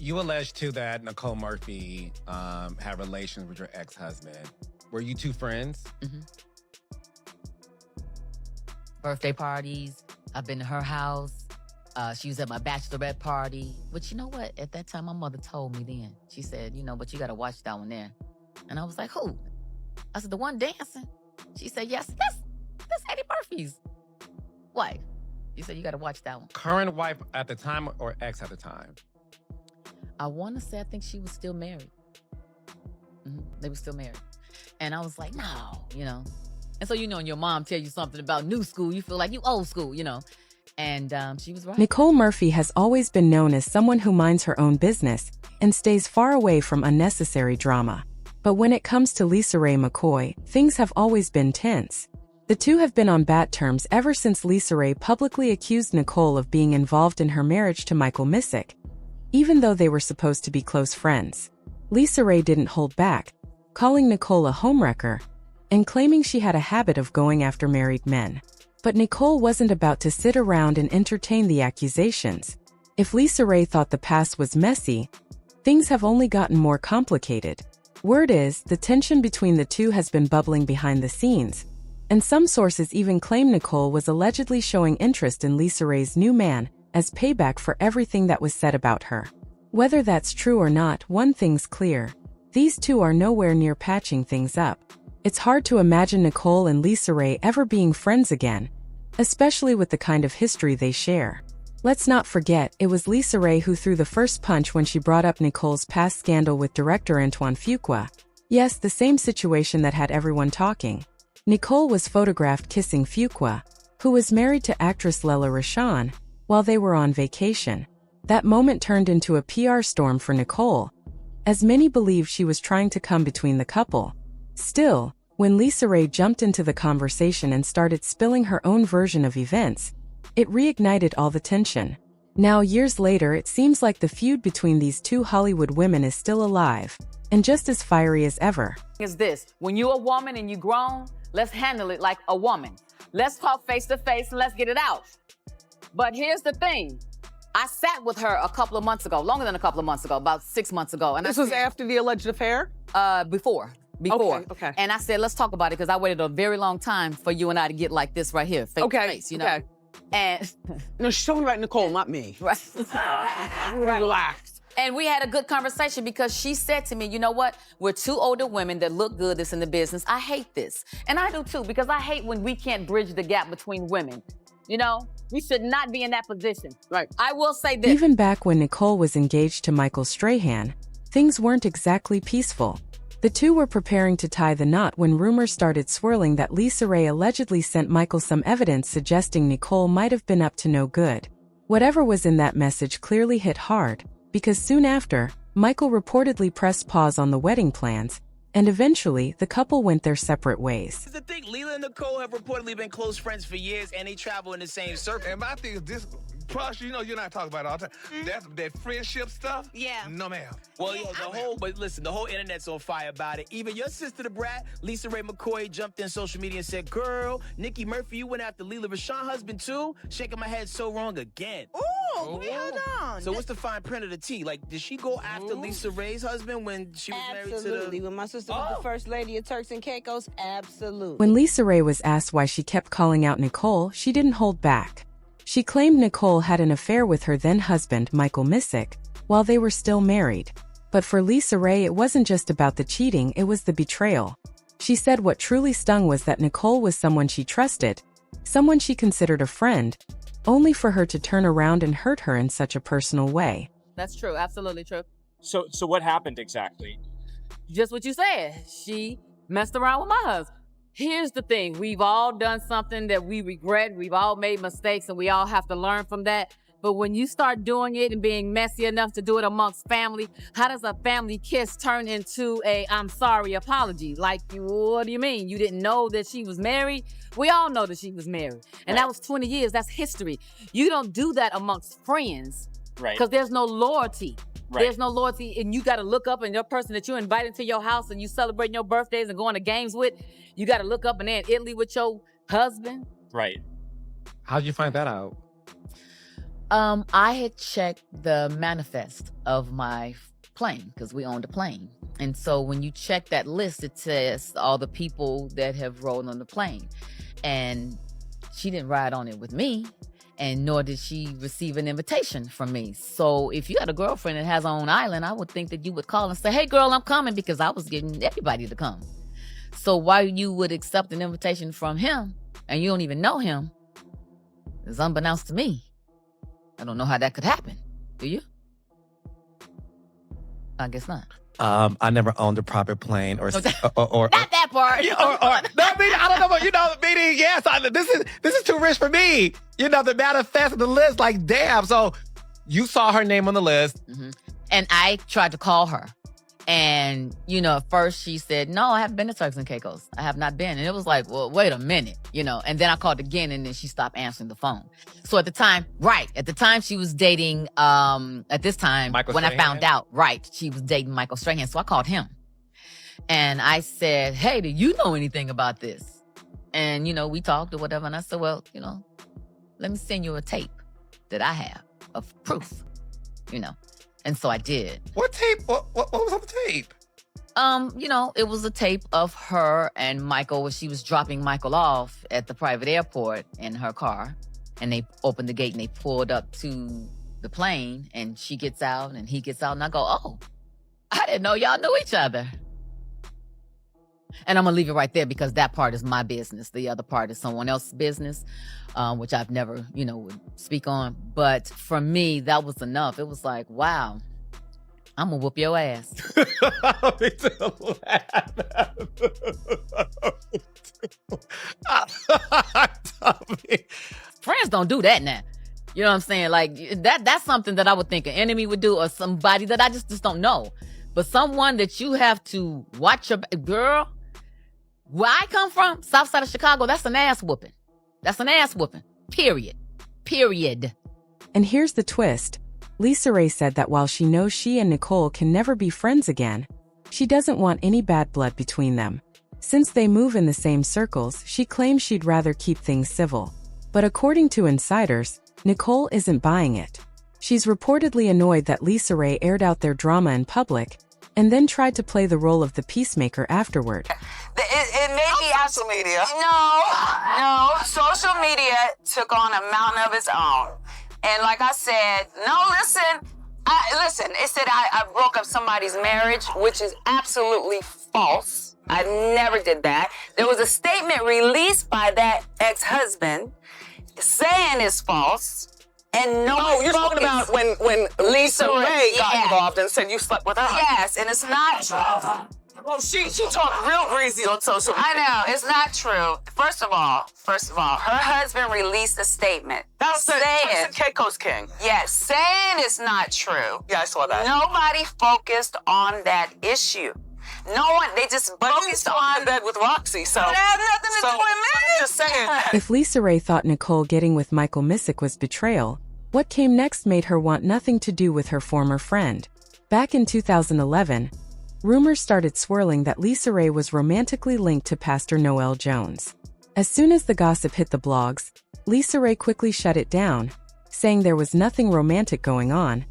You alleged too that Nicole Murphy had relations with your ex-husband. Were you two friends? Birthday parties. I've been to her house. She was at my bachelorette party. But you know what? At that time, my mother told me then. She said, you know, but you got to watch that one there. And I was like, who? I said, the one dancing. She said, yes, that's Eddie Murphy's wife. She said, you got to watch that one. Current wife at the time or ex at the time? I want to say, I think she was still married. They were still married. And I was like, no, you know. And so, you know, when your mom tell you something about new school, you feel like you old school, you know. And she was right. Nicole Murphy has always been known as someone who minds her own business and stays far away from unnecessary drama. But when it comes to LisaRaye McCoy, things have always been tense. The two have been on bad terms ever since LisaRaye publicly accused Nicole of being involved in her marriage to Michael Missick. Even though they were supposed to be close friends, LisaRaye didn't hold back, calling Nicole a homewrecker and claiming she had a habit of going after married men. But Nicole wasn't about to sit around and entertain the accusations. If LisaRaye thought the past was messy, things have only gotten more complicated. Word is, the tension between the two has been bubbling behind the scenes, and some sources even claim Nicole was allegedly showing interest in LisaRaye's new man as payback for everything that was said about her. Whether that's true or not, one thing's clear. These two are nowhere near patching things up. It's hard to imagine Nicole and LisaRaye ever being friends again, especially with the kind of history they share. Let's not forget, it was LisaRaye who threw the first punch when she brought up Nicole's past scandal with director Antoine Fuqua. Yes, the same situation that had everyone talking. Nicole was photographed kissing Fuqua, who was married to actress Lela Rochon, while they were on vacation. That moment turned into a PR storm for Nicole, as many believe she was trying to come between the couple. Still, when LisaRaye jumped into the conversation and started spilling her own version of events, it reignited all the tension. Now, years later, it seems like the feud between these two Hollywood women is still alive, and just as fiery as ever. Is this, when you're a woman and you grown, let's handle it like a woman. Let's talk face to face and let's get it out. But here's the thing. I sat with her a couple of months ago, longer than a couple of months ago, about 6 months ago. And this was after the alleged affair? Before. Okay. And I said, let's talk about it, because I waited a very long time for you and I to get like this right here, face to face, you know? Okay. And no, she's talking about Nicole, not me. Right. Relax. And we had a good conversation, because she said to me, you know what? We're two older women that look good that's in the business. I hate this. And I do too, because I hate when we can't bridge the gap between women. You know, we should not be in that position. Right. I will say this. Even back when Nicole was engaged to Michael Strahan, things weren't exactly peaceful. The two were preparing to tie the knot when rumors started swirling that LisaRaye allegedly sent Michael some evidence suggesting Nicole might have been up to no good. Whatever was in that message clearly hit hard, because soon after, Michael reportedly pressed pause on the wedding plans, and eventually, the couple went their separate ways. The thing, Lila and Nicole have reportedly been close friends for years, and they travel in the same circle. And my thing is this, plus, you know, you're not talking about it all the time. That's that friendship stuff. Yeah. No, ma'am. Well, yo, but listen, the whole internet's on fire about it. Even your sister, the brat, LisaRaye McCoy, jumped in social media and said, girl, Nikki Murphy, you went after Lela Rochon husband too? Shaking my head so wrong again. Ooh, wait, hold on. So what's the fine print of the tea? Like, did she go after LisaRaye's husband when she was married to the... Absolutely. When my sister was the first lady of Turks and Caicos, absolutely. When LisaRaye was asked why she kept calling out Nicole, she didn't hold back. She claimed Nicole had an affair with her then-husband, Michael Missick, while they were still married. But for LisaRaye, it wasn't just about the cheating, it was the betrayal. She said what truly stung was that Nicole was someone she trusted, someone she considered a friend, only for her to turn around and hurt her in such a personal way. That's true, absolutely true. So what happened exactly? Just what you said. She messed around with my husband. Here's the thing. We've all done something that we regret. We've all made mistakes, and we all have to learn from that. But when you start doing it and being messy enough to do it amongst family, how does a family kiss turn into a I'm sorry apology? Like, what do you mean? You didn't know that she was married? We all know that she was married. And that was 20 years. That's history. You don't do that amongst friends. Right. Because there's no loyalty. Right. There's no loyalty, and you got to look up, and your person that you invite into your house and you celebrating your birthdays and going to games with, you got to look up and they're in Italy with your husband. Right. How'd you find that out? I had checked the manifest of my plane because we owned a plane. And so when you check that list, it says all the people that have rode on the plane. And she didn't ride on it with me, and nor did she receive an invitation from me. So if you had a girlfriend that has her own island, I would think that you would call and say, hey, girl, I'm coming, because I was getting everybody to come. So why you would accept an invitation from him and you don't even know him is unbeknownst to me. I don't know how that could happen. Do you? I guess not. I never owned a private plane or not that part. I don't know, but meaning, yes, this is too rich for me. The manifest of the list, like, damn. So you saw her name on the list. Mm-hmm. And I tried to call her. And, at first she said, no, I haven't been to Turks and Caicos. I have not been. And it was like, well, wait a minute, And then I called again, and then she stopped answering the phone. So at the time she was dating, at this time, Michael when Strahan? I found out, she was dating Michael Strahan. So I called him. And I said, hey, do you know anything about this? And, we talked or whatever. And I said, well, let me send you a tape that I have of proof, And so I did. What tape? What was on the tape? It was a tape of her and Michael when she was dropping Michael off at the private airport in her car. And they opened the gate and they pulled up to the plane, and she gets out and he gets out, and I go, oh, I didn't know y'all knew each other. And I'm going to leave it right there because that part is my business. The other part is someone else's business, which I've never, would speak on. But for me, that was enough. It was like, wow, I'm going to whoop your ass. Friends don't do that now. You know what I'm saying? Like, that's something that I would think an enemy would do, or somebody that I just don't know. But someone that you have to watch your... Girl, where I come from, south side of Chicago, that's an ass whooping. That's an ass whooping. Period. And here's the twist. LisaRaye said that while she knows she and Nicole can never be friends again, she doesn't want any bad blood between them. Since they move in the same circles, she claims she'd rather keep things civil. But according to insiders, Nicole isn't buying it. She's reportedly annoyed that LisaRaye aired out their drama in public and then tried to play the role of the peacemaker afterward. It may be social media. No. Social media took on a mountain of its own. And like I said, listen, it said I broke up somebody's marriage, which is absolutely false. I never did that. There was a statement released by that ex-husband saying it's false. And you're talking about when LisaRaye got involved and said you slept with her. Yes, and it's not true. Well, she talked real crazy on social media. I know, it's not true. First of all, her husband released a statement. That was the Caicos King. Yes, saying it's not true. Yeah, I saw that. Nobody focused on that issue. No one, they just focused on in bed with Roxy, so... It has nothing to do with me. I'm just saying. If LisaRaye thought Nicole getting with Michael Missick was betrayal, what came next made her want nothing to do with her former friend. Back in 2011, rumors started swirling that LisaRaye was romantically linked to Pastor Noel Jones. As soon as the gossip hit the blogs, LisaRaye quickly shut it down, saying there was nothing romantic going on.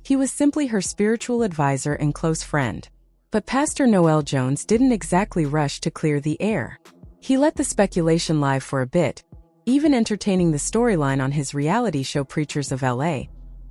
He was simply her spiritual advisor and close friend. But Pastor Noel Jones didn't exactly rush to clear the air. He let the speculation live for a bit, even entertaining the storyline on his reality show Preachers of LA,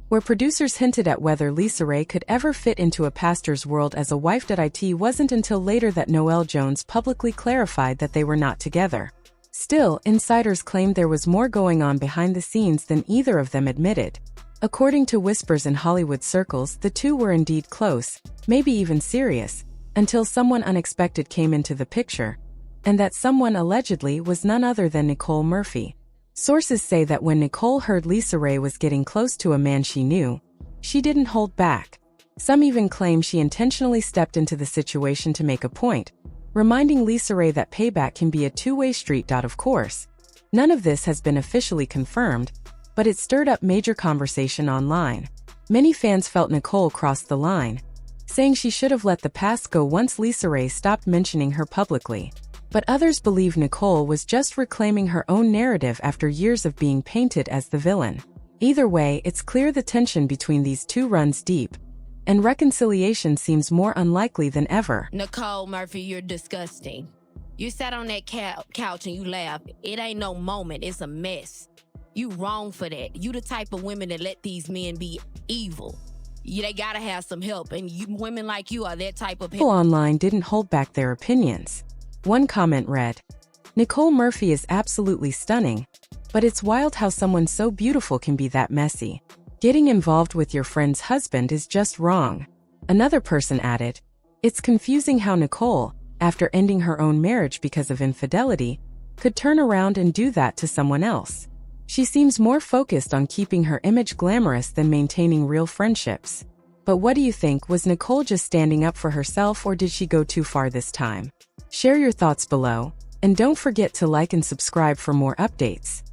where producers hinted at whether LisaRaye could ever fit into a pastor's world as a wife. It wasn't until later that Noel Jones publicly clarified that they were not together. Still, insiders claimed there was more going on behind the scenes than either of them admitted. According to whispers in Hollywood circles, the two were indeed close, maybe even serious, until someone unexpected came into the picture, and that someone allegedly was none other than Nicole Murphy. Sources say that when Nicole heard LisaRaye was getting close to a man she knew, she didn't hold back. Some even claim she intentionally stepped into the situation to make a point, reminding LisaRaye that payback can be a two-way street. Of course, none of this has been officially confirmed, but it stirred up major conversation online. Many fans felt Nicole crossed the line, saying she should have let the past go once LisaRaye stopped mentioning her publicly. But others believe Nicole was just reclaiming her own narrative after years of being painted as the villain. Either way, it's clear the tension between these two runs deep, and reconciliation seems more unlikely than ever. Nicole Murphy, you're disgusting. You sat on that couch and you laughed. It ain't no moment, it's a mess. You wrong for that. You the type of women that let these men be evil. They gotta have some help, and women like you are that type of People online didn't hold back their opinions. One comment read, "Nicole Murphy is absolutely stunning, but it's wild how someone so beautiful can be that messy. Getting involved with your friend's husband is just wrong." Another person added, "It's confusing how Nicole, after ending her own marriage because of infidelity, could turn around and do that to someone else. She seems more focused on keeping her image glamorous than maintaining real friendships." But what do you think? Was Nicole just standing up for herself, or did she go too far this time? Share your thoughts below, and don't forget to like and subscribe for more updates.